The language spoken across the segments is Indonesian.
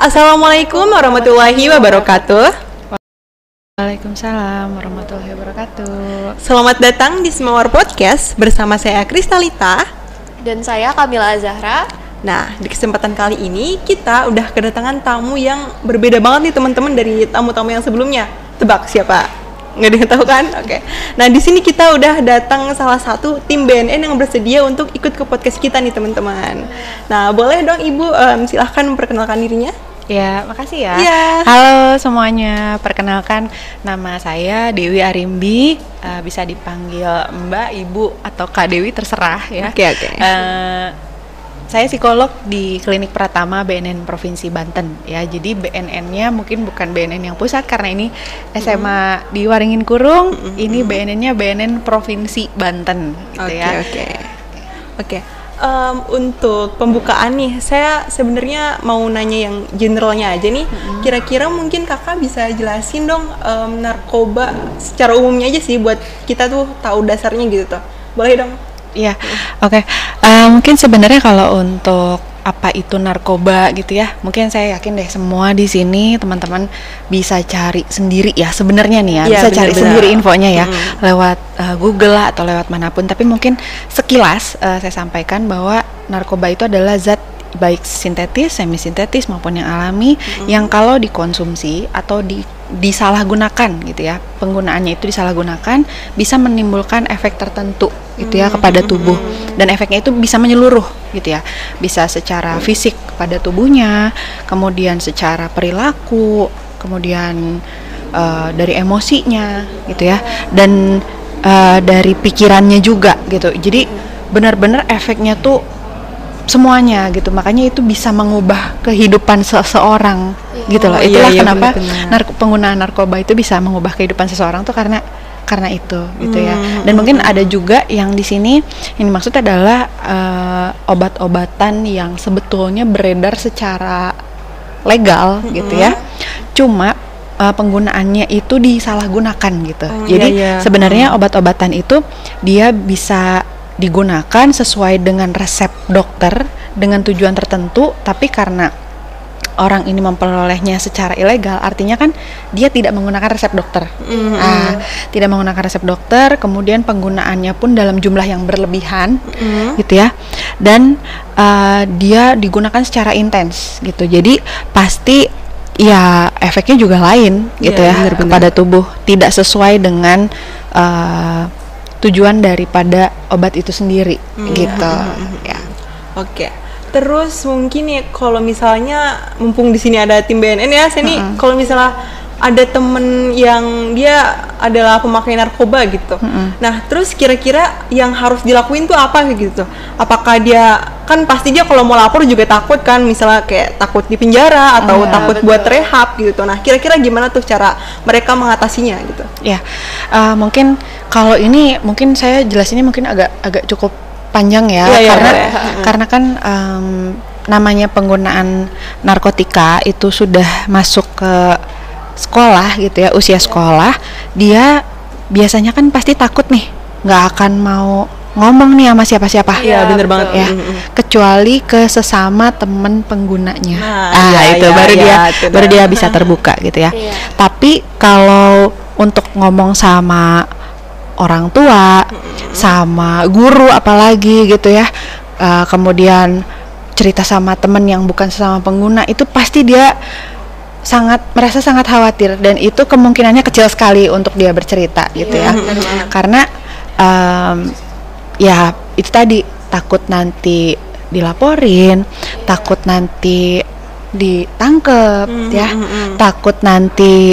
Assalamualaikum warahmatullahi wabarakatuh. Waalaikumsalam warahmatullahi wabarakatuh. Selamat datang di Semawar Podcast bersama saya Kristalita dan saya Kamila Zahra. Nah, di kesempatan kali ini kita udah kedatangan tamu yang berbeda banget nih teman-teman dari tamu-tamu yang sebelumnya. Tebak siapa? Nggak ada yang tahu kan? Oke. Nah, di sini kita udah datang salah satu tim BNN yang bersedia untuk ikut ke podcast kita nih teman-teman. Nah, boleh dong Ibu silahkan memperkenalkan dirinya. Ya, makasih ya. Yeah. Halo semuanya, perkenalkan nama saya Dewi Arimbi, bisa dipanggil Mbak, Ibu, atau Kak Dewi terserah ya. Oke. Saya psikolog di Klinik Pratama BNN Provinsi Banten ya. Jadi BNN-nya mungkin bukan BNN yang pusat karena ini SMA di Waringin Kurung. Ini BNN-nya BNN Provinsi Banten gitu ya. Oke. Untuk pembukaan nih, saya sebenarnya mau nanya yang generalnya aja nih. Kira-kira mungkin kakak bisa jelasin dong narkoba secara umumnya aja sih buat kita tuh tahu dasarnya gitu tuh. Boleh dong? Iya, oke. Mungkin sebenarnya kalau untuk apa itu narkoba gitu ya, mungkin saya yakin deh semua di sini teman-teman bisa cari sendiri ya sebenarnya nih ya, bisa cari sendiri infonya ya lewat Google lah atau lewat manapun. Tapi mungkin sekilas saya sampaikan bahwa narkoba itu adalah zat baik sintetis, semi-sintetis maupun yang alami yang kalau dikonsumsi atau disalahgunakan gitu ya, penggunaannya itu disalahgunakan bisa menimbulkan efek tertentu gitu ya kepada tubuh, dan efeknya itu bisa menyeluruh gitu ya, bisa secara fisik pada tubuhnya, kemudian secara perilaku, kemudian dari emosinya gitu ya, dan dari pikirannya juga gitu. Jadi benar-benar efeknya tuh semuanya gitu, makanya itu bisa mengubah kehidupan seseorang gitu loh. Itulah kenapa penggunaan narkoba itu bisa mengubah kehidupan seseorang tuh karena itu gitu ya. Dan mungkin ada juga yang di sini yang dimaksud adalah obat-obatan yang sebetulnya beredar secara legal gitu ya, cuma penggunaannya itu disalahgunakan gitu. Jadi sebenarnya obat-obatan itu dia bisa digunakan sesuai dengan resep dokter dengan tujuan tertentu, tapi karena orang ini memperolehnya secara ilegal, artinya kan dia tidak menggunakan resep dokter. Tidak menggunakan resep dokter, kemudian penggunaannya pun dalam jumlah yang berlebihan gitu ya, dan dia digunakan secara intens gitu. Jadi pasti ya efeknya juga lain gitu kepada tubuh, tidak sesuai dengan tujuan daripada obat itu sendiri gitu ya. Oke. Terus mungkin ya kalau misalnya mumpung di sini ada tim BNN ya, saya nih kalau misalnya ada temen yang dia adalah pemakai narkoba gitu. Nah, terus kira-kira yang harus dilakuin tuh apa gitu? Apakah dia, kan pasti dia kalau mau lapor juga takut kan, misalnya kayak takut di penjara atau takut buat rehab gitu. Nah, kira-kira gimana tuh cara mereka mengatasinya gitu? Ya, mungkin kalau ini mungkin saya jelasinnya mungkin agak cukup panjang ya, karena kan namanya penggunaan narkotika itu sudah masuk ke sekolah gitu ya, usia sekolah, dia biasanya kan pasti takut nih, nggak akan mau ngomong nih sama siapa-siapa. Iya, bener banget ya, kecuali ke sesama temen penggunanya. Itu baru dia bisa terbuka gitu ya. Tapi kalau untuk ngomong sama orang tua, sama guru apalagi gitu ya, kemudian cerita sama temen yang bukan sesama pengguna, itu pasti dia merasa sangat khawatir, dan itu kemungkinannya kecil sekali untuk dia bercerita gitu ya. Karena ya itu tadi, takut nanti dilaporin, takut nanti ditangkep ya, takut nanti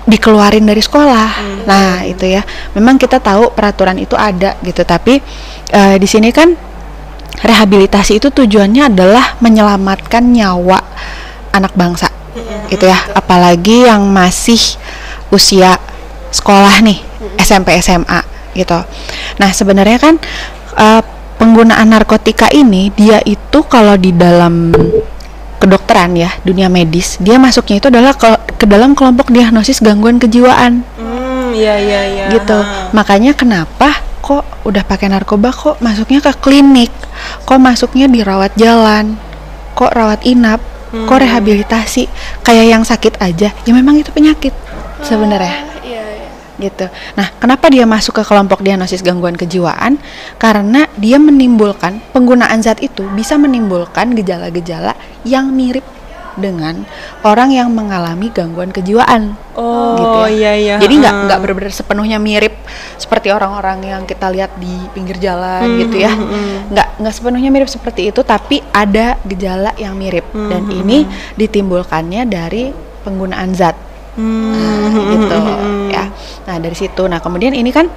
dikeluarin dari sekolah. Nah, itu ya. Memang kita tahu peraturan itu ada gitu, tapi di sini kan rehabilitasi itu tujuannya adalah menyelamatkan nyawa anak bangsa. Gitu ya. Apalagi yang masih usia sekolah nih, SMP SMA gitu. Nah, sebenarnya kan penggunaan narkotika ini dia itu kalau di dalam kedokteran ya, dunia medis, dia masuknya itu adalah ke dalam kelompok diagnosis gangguan kejiwaan. Gitu. Makanya kenapa kok udah pakai narkoba kok masuknya ke klinik, kok masuknya di rawat jalan, kok rawat inap, kok rehabilitasi kayak yang sakit aja, ya memang itu penyakit sebenarnya. Iya. Gitu. Nah, kenapa dia masuk ke kelompok diagnosis gangguan kejiwaan? Karena dia menimbulkan, penggunaan zat itu bisa menimbulkan gejala-gejala yang mirip dengan orang yang mengalami gangguan kejiwaan. Gitu ya. Iya. Jadi nggak benar-benar sepenuhnya mirip seperti orang-orang yang kita lihat di pinggir jalan gitu ya. Nggak sepenuhnya mirip seperti itu, tapi ada gejala yang mirip dan ini ditimbulkannya dari penggunaan zat. Gitu ya. Nah, dari situ. Nah, kemudian ini kan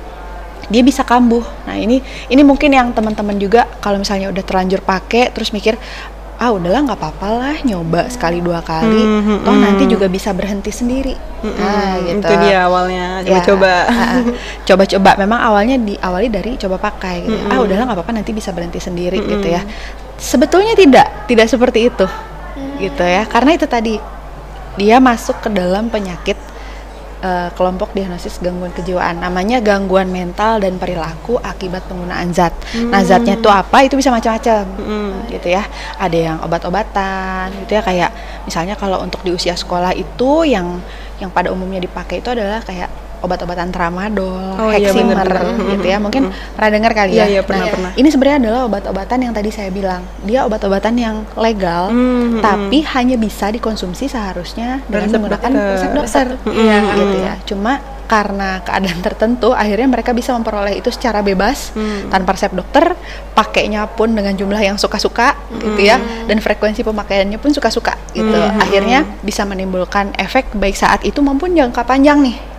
dia bisa kambuh. Nah, ini mungkin yang teman-teman juga kalau misalnya udah terlanjur pakai terus mikir, udahlah nggak apa-apa lah, nyoba sekali 2 kali, toh nanti juga bisa berhenti sendiri. Gitu. Itu dia awalnya coba-coba. Memang awalnya diawali dari coba pakai gitu. Udahlah nggak apa-apa, nanti bisa berhenti sendiri gitu ya. Sebetulnya tidak seperti itu gitu ya, karena itu tadi dia masuk ke dalam penyakit kelompok diagnosis gangguan kejiwaan, namanya gangguan mental dan perilaku akibat penggunaan zat. Nah, zatnya itu apa? Itu bisa macam-macam, gitu ya. Ada yang obat-obatan, gitu ya, kayak misalnya kalau untuk di usia sekolah itu yang pada umumnya dipakai itu adalah kayak obat-obatan tramadol, Heximer, gitu ya. Mungkin pernah dengar kali ya. Iya, pernah. Ini sebenarnya adalah obat-obatan yang tadi saya bilang. Dia obat-obatan yang legal, tapi hanya bisa dikonsumsi seharusnya dengan menggunakan resep dokter. Gitu ya. Cuma karena keadaan tertentu, akhirnya mereka bisa memperoleh itu secara bebas tanpa resep dokter, pakainya pun dengan jumlah yang suka-suka, gitu ya, dan frekuensi pemakaiannya pun suka-suka, gitu. Akhirnya bisa menimbulkan efek baik saat itu maupun jangka panjang nih.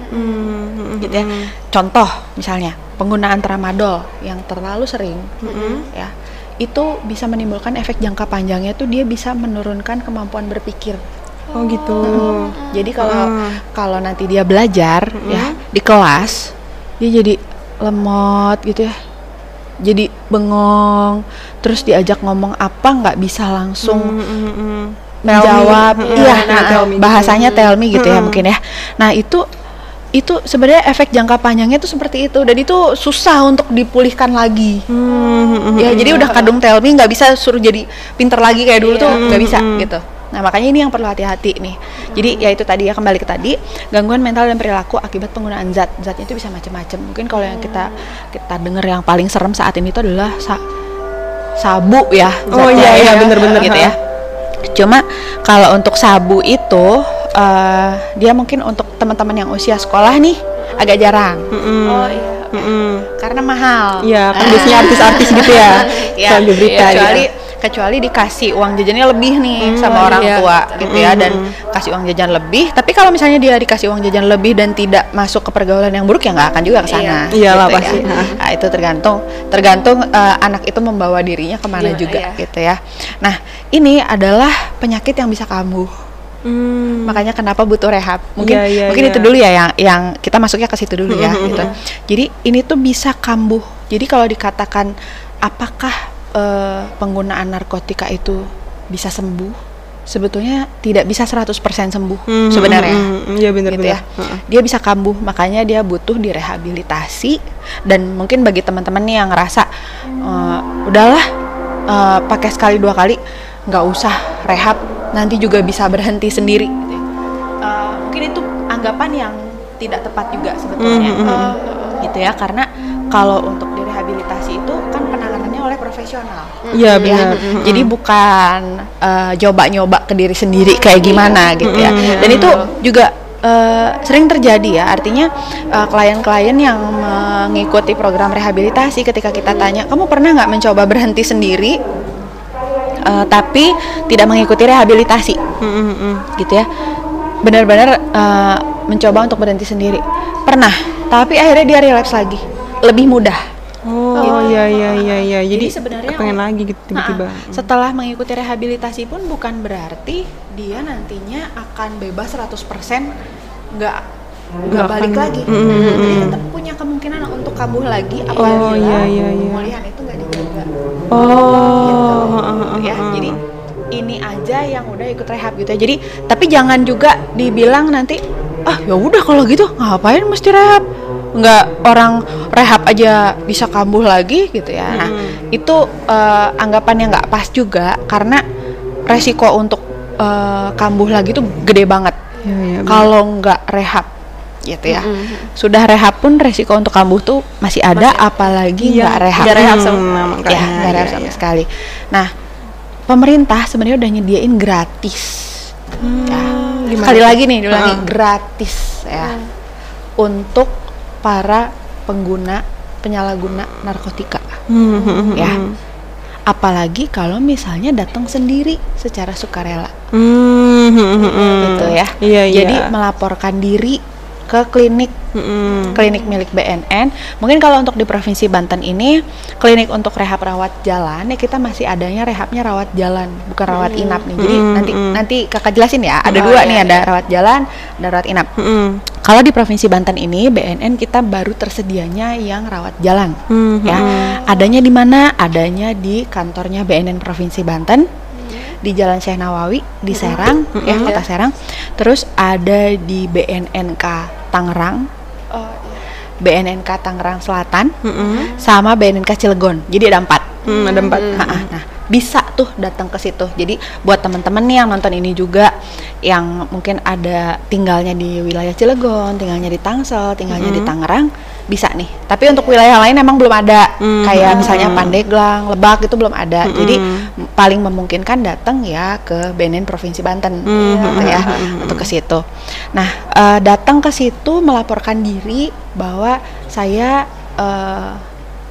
Gitu ya. Contoh misalnya penggunaan tramadol yang terlalu sering, ya, itu bisa menimbulkan efek jangka panjangnya tuh dia bisa menurunkan kemampuan berpikir. Oh gitu. Jadi kalau nanti dia belajar ya di kelas, dia jadi lemot gitu ya, jadi bengong, terus diajak ngomong apa nggak bisa langsung menjawab. Iya, bahasanya tell me gitu ya mungkin ya. Nah, itu sebenarnya efek jangka panjangnya tuh seperti itu, dan itu susah untuk dipulihkan lagi. Ya, jadi udah kadung tell me, nggak bisa suruh jadi pinter lagi kayak dulu tuh nggak bisa gitu. Nah, makanya ini yang perlu hati-hati nih. Jadi ya itu tadi ya, kembali ke tadi, gangguan mental dan perilaku akibat penggunaan zatnya itu bisa macam-macam. Mungkin kalau yang kita dengar yang paling serem saat ini itu adalah sabu ya. Oh iya, bener-bener gitu ya. Cuma kalau untuk sabu itu dia mungkin untuk teman-teman yang usia sekolah nih agak jarang. Oh iya. Karena mahal. Iya, kan biasanya artis-artis gitu ya. Selalu berita kecuali dikasih uang jajannya lebih nih sama orang tua gitu ya, dan kasih uang jajan lebih. Tapi kalau misalnya dia dikasih uang jajan lebih dan tidak masuk ke pergaulan yang buruk, ya nggak akan juga ke sana. Iyalah gitu pasti. Ya. Nah, itu tergantung anak itu membawa dirinya kemana juga gitu ya. Nah, ini adalah penyakit yang bisa kambuh. Makanya kenapa butuh rehab. Mungkin itu dulu ya yang kita masuknya ke situ dulu ya gitu. Jadi ini tuh bisa kambuh. Jadi kalau dikatakan apakah penggunaan narkotika itu bisa sembuh, sebetulnya tidak bisa 100% sembuh sebenarnya. Iya benar gitu ya. Dia bisa kambuh, makanya dia butuh direhabilitasi. Dan mungkin bagi teman-teman nih yang ngerasa udahlah pakai sekali 2 kali, nggak usah rehab, nanti juga bisa berhenti sendiri gitu ya. Mungkin itu anggapan yang tidak tepat juga sebetulnya. Gitu ya, karena kalau untuk direhabilitasi itu kan penanganannya oleh profesional. Iya benar. Jadi bukan nyoba-nyoba ke diri sendiri kayak gimana gitu ya. Dan itu juga sering terjadi ya. Artinya klien-klien yang mengikuti program rehabilitasi, ketika kita tanya, kamu pernah nggak mencoba berhenti sendiri tapi tidak mengikuti rehabilitasi, gitu ya. Benar-benar mencoba untuk berhenti sendiri, pernah, tapi akhirnya dia relapse lagi, lebih mudah. Iya. Jadi sebenarnya pengen lagi gitu tiba-tiba. Setelah mengikuti rehabilitasi pun bukan berarti dia nantinya akan bebas 100%, nggak balik lagi. Jadi tetap punya kemungkinan untuk kambuh lagi apabila pemulihan itu nggak dijaga. Gitu. Ya, jadi ini aja yang udah ikut rehab gitu ya. Jadi tapi jangan juga dibilang nanti ya udah kalau gitu ngapain mesti rehab, nggak, orang rehab aja bisa kambuh lagi gitu ya. Nah itu anggapan yang nggak pas juga, karena resiko untuk kambuh lagi tuh gede banget. Kalau nggak rehab gitu ya. Sudah rehab pun resiko untuk kambuh tuh masih ada, apalagi nggak rehab. Nggak rehab sama sekali. Nah, pemerintah sebenarnya udah nyediain gratis. Sekali lagi nih, gratis ya. Untuk para penyalahguna narkotika. Ya. Apalagi kalau misalnya datang sendiri secara sukarela, gitu ya. Jadi melaporkan diri ke klinik milik BNN. Mungkin kalau untuk di Provinsi Banten ini klinik untuk rehab rawat jalan ya kita masih adanya rehabnya rawat jalan, bukan rawat inap nih. Jadi nanti kakak jelasin ya. Ada dua nih, ada rawat jalan, ada rawat inap. Kalau di Provinsi Banten ini BNN kita baru tersedianya yang rawat jalan, ya. Adanya di mana? Adanya di kantornya BNN Provinsi Banten di Jalan Syekh Nawawi di Serang, ya, Kota Serang. Terus ada di BNNK Tangerang, BNNK Tangerang Selatan, sama BNNK Cilegon. Jadi ada 4. Ada 4. Nah, bisa tuh datang ke situ. Jadi buat teman-teman nih yang nonton ini juga, yang mungkin ada tinggalnya di wilayah Cilegon, tinggalnya di Tangsel, tinggalnya di Tangerang, bisa nih. Tapi untuk wilayah lain emang belum ada, kayak misalnya Pandeglang, Lebak itu belum ada. Jadi paling memungkinkan datang ya ke BNN Provinsi Banten, gitu ya, untuk ke situ. Nah, datang ke situ melaporkan diri bahwa saya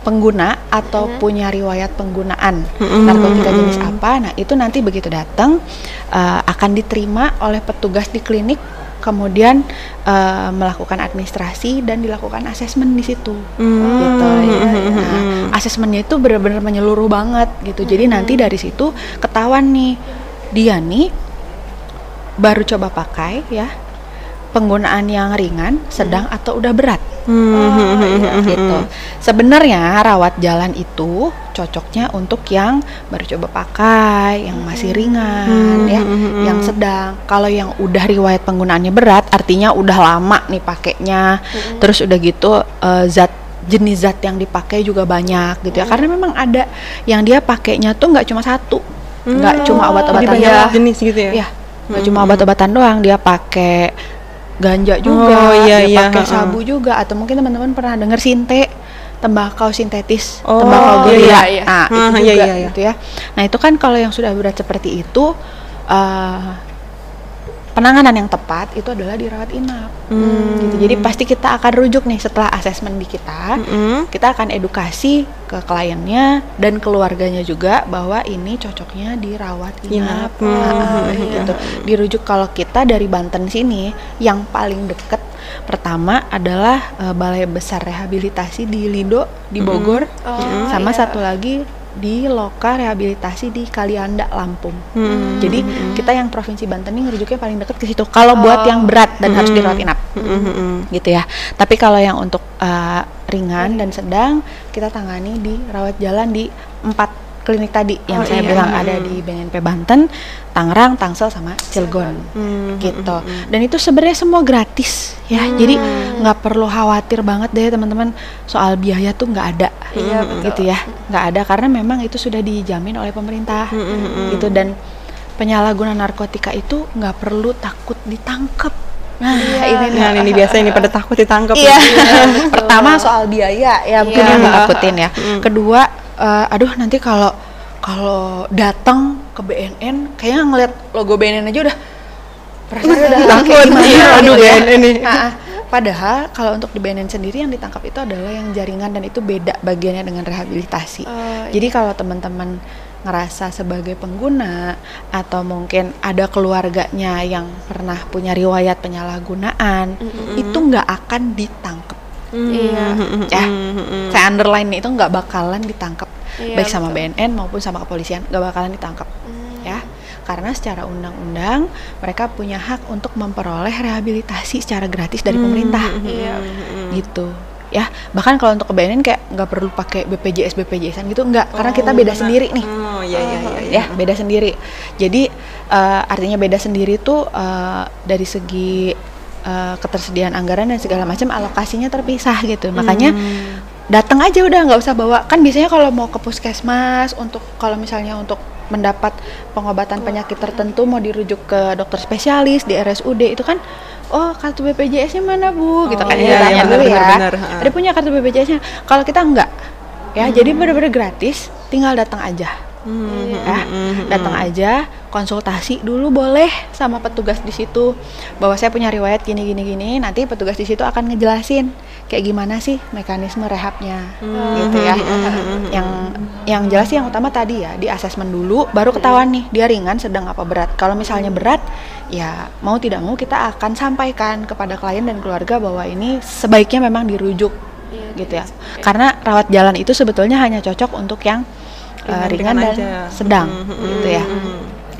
pengguna atau punya riwayat penggunaan narkotika jenis apa. Nah, itu nanti begitu datang akan diterima oleh petugas di klinik, kemudian melakukan administrasi dan dilakukan asesmen di situ, gitu. Nah, asesmennya itu benar-benar menyeluruh banget gitu. Jadi nanti dari situ ketahuan nih dia nih baru coba pakai ya, penggunaan yang ringan, sedang atau udah berat. Gitu. Sebenarnya rawat jalan itu cocoknya untuk yang baru coba pakai, yang masih ringan, ya, yang sedang. Kalau yang udah riwayat penggunaannya berat, artinya udah lama nih pakainya, terus udah gitu jenis zat yang dipakai juga banyak gitu ya. Karena memang ada yang dia pakainya tuh nggak cuma satu, nggak cuma obat-obatan doang, jenis gitu ya. Nggak cuma obat-obatan doang, dia pakai ganja juga, dia pakai sabu juga, atau mungkin teman-teman pernah dengar sinte, tembakau sintetis, tembakau gerilya. Nah, itu juga gitu ya. Nah, itu kan kalau yang sudah berat seperti itu, penanganan yang tepat itu adalah dirawat inap. Gitu. Jadi pasti kita akan rujuk nih setelah asesmen di kita, kita akan edukasi ke kliennya dan keluarganya juga bahwa ini cocoknya dirawat inap. Gitu. Dirujuk kalau kita dari Banten sini yang paling deket pertama adalah Balai Besar Rehabilitasi di Lido di Bogor, sama satu lagi di Loka Rehabilitasi di Kalianda, Lampung. Jadi kita yang Provinsi Banten ini ngerujuknya paling dekat ke situ. Kalau buat yang berat dan harus dirawat inap, gitu ya. Tapi kalau yang untuk ringan dan sedang, kita tangani di rawat jalan di 4 klinik tadi yang saya bilang ada di BNP Banten, Tangerang, Tangsel, sama Cilegon, gitu. Dan itu sebenarnya semua gratis ya. Jadi nggak perlu khawatir banget deh teman-teman soal biaya tuh nggak ada, gitu ya, nggak ada karena memang itu sudah dijamin oleh pemerintah, gitu. Dan penyalahguna narkotika itu nggak perlu takut ditangkap. Nah, ini biasa ini pada takut ditangkap. Pertama soal biaya ya, mungkin yang takutin ya. Kedua, aduh nanti kalau datang ke BNN kayaknya ngeliat logo BNN aja udah perasaan udah takut. Aduh BNN nih. Padahal kalau untuk di BNN sendiri yang ditangkap itu adalah yang jaringan, dan itu beda bagiannya dengan rehabilitasi. Jadi kalau teman-teman ngerasa sebagai pengguna atau mungkin ada keluarganya yang pernah punya riwayat penyalahgunaan, itu nggak akan ditangkap. Saya underline nih, itu nggak bakalan ditangkap, baik sama BNN maupun sama kepolisian, nggak bakalan ditangkap, ya. Karena secara undang-undang mereka punya hak untuk memperoleh rehabilitasi secara gratis dari pemerintah, gitu. Ya, bahkan kalau untuk ke BNN kayak nggak perlu pakai BPJS-an gitu, nggak, karena kita beda sendiri nih. Ya, beda sendiri. Jadi artinya beda sendiri tuh dari segi ketersediaan anggaran dan segala macam, alokasinya terpisah gitu. Makanya datang aja udah, nggak usah bawa. Kan biasanya kalau mau ke puskesmas untuk kalau misalnya untuk mendapat pengobatan penyakit tertentu mau dirujuk ke dokter spesialis di RSUD itu kan, oh kartu BPJS-nya mana Bu? Gitu kan iya, tanya dulu ya. bener. Ada punya kartu BPJS-nya. Kalau kita enggak, ya jadi benar-benar gratis, tinggal datang aja. Datang aja, konsultasi dulu boleh sama petugas di situ bahwa saya punya riwayat gini. Nanti petugas di situ akan ngejelasin kayak gimana sih mekanisme rehabnya, gitu ya. Yang jelas sih yang utama tadi ya di asesmen dulu, baru ketahuan nih dia ringan, sedang apa berat. Kalau misalnya berat, ya mau tidak mau kita akan sampaikan kepada klien dan keluarga bahwa ini sebaiknya memang dirujuk, gitu ya. Karena rawat jalan itu sebetulnya hanya cocok untuk yang ringan dan aja. Sedang gitu ya.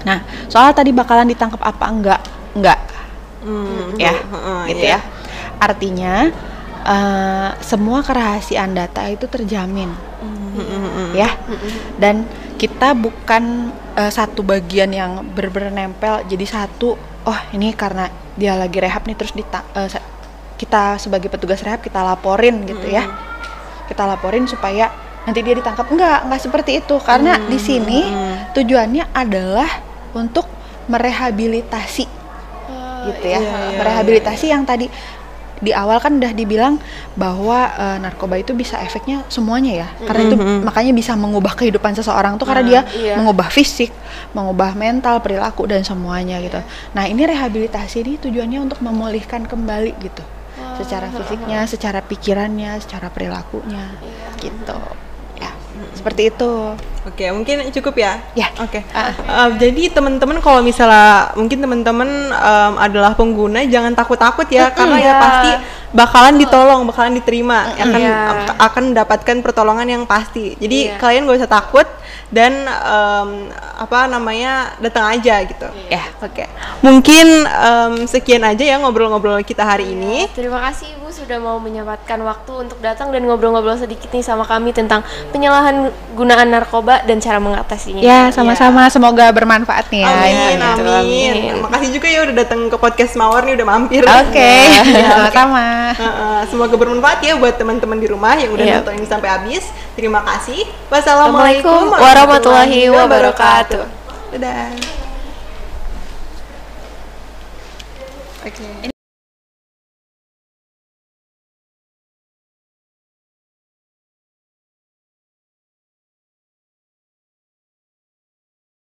Nah, soal tadi bakalan ditangkap apa enggak ya, gitu ya. Artinya semua kerahasiaan data itu terjamin, ya. Dan kita bukan satu bagian yang benar-benar nempel jadi satu. Oh ini karena dia lagi rehab nih terus kita sebagai petugas rehab kita laporin gitu ya. Kita laporin supaya nanti dia ditangkap. Enggak seperti itu, karena di sini tujuannya adalah untuk merehabilitasi, gitu ya. Merehabilitasi yang tadi di awal kan udah dibilang bahwa narkoba itu bisa efeknya semuanya ya, karena itu makanya bisa mengubah kehidupan seseorang tuh karena dia mengubah fisik, mengubah mental, perilaku dan semuanya gitu. Nah ini rehabilitasi ini tujuannya untuk memulihkan kembali gitu, secara fisiknya, secara pikirannya, secara perilakunya, gitu. Seperti itu. Oke, mungkin cukup ya? Ya. Oke. Jadi teman-teman kalau misalnya mungkin teman-teman adalah pengguna, jangan takut-takut ya, karena ya pasti bakalan ditolong, bakalan diterima, akan mendapatkan pertolongan yang pasti. Jadi kalian gak usah takut dan datang aja gitu. Ya. Oke. Mungkin sekian aja ya ngobrol-ngobrol kita hari ini. Terima kasih Ibu sudah mau menyempatkan waktu untuk datang dan ngobrol-ngobrol sedikit nih sama kami tentang penyalahgunaan narkoba dan cara mengatasinya. Ya, sama-sama. Semoga bermanfaat nih ya. Amin. Makasih juga ya udah datang ke podcast Mawar nih, udah mampir. Oke. Sama-sama. Semoga bermanfaat ya buat teman-teman di rumah yang udah nonton ini sampai habis. Terima kasih. Wassalamualaikum warahmatullahi wabarakatuh. Dadah. Oke.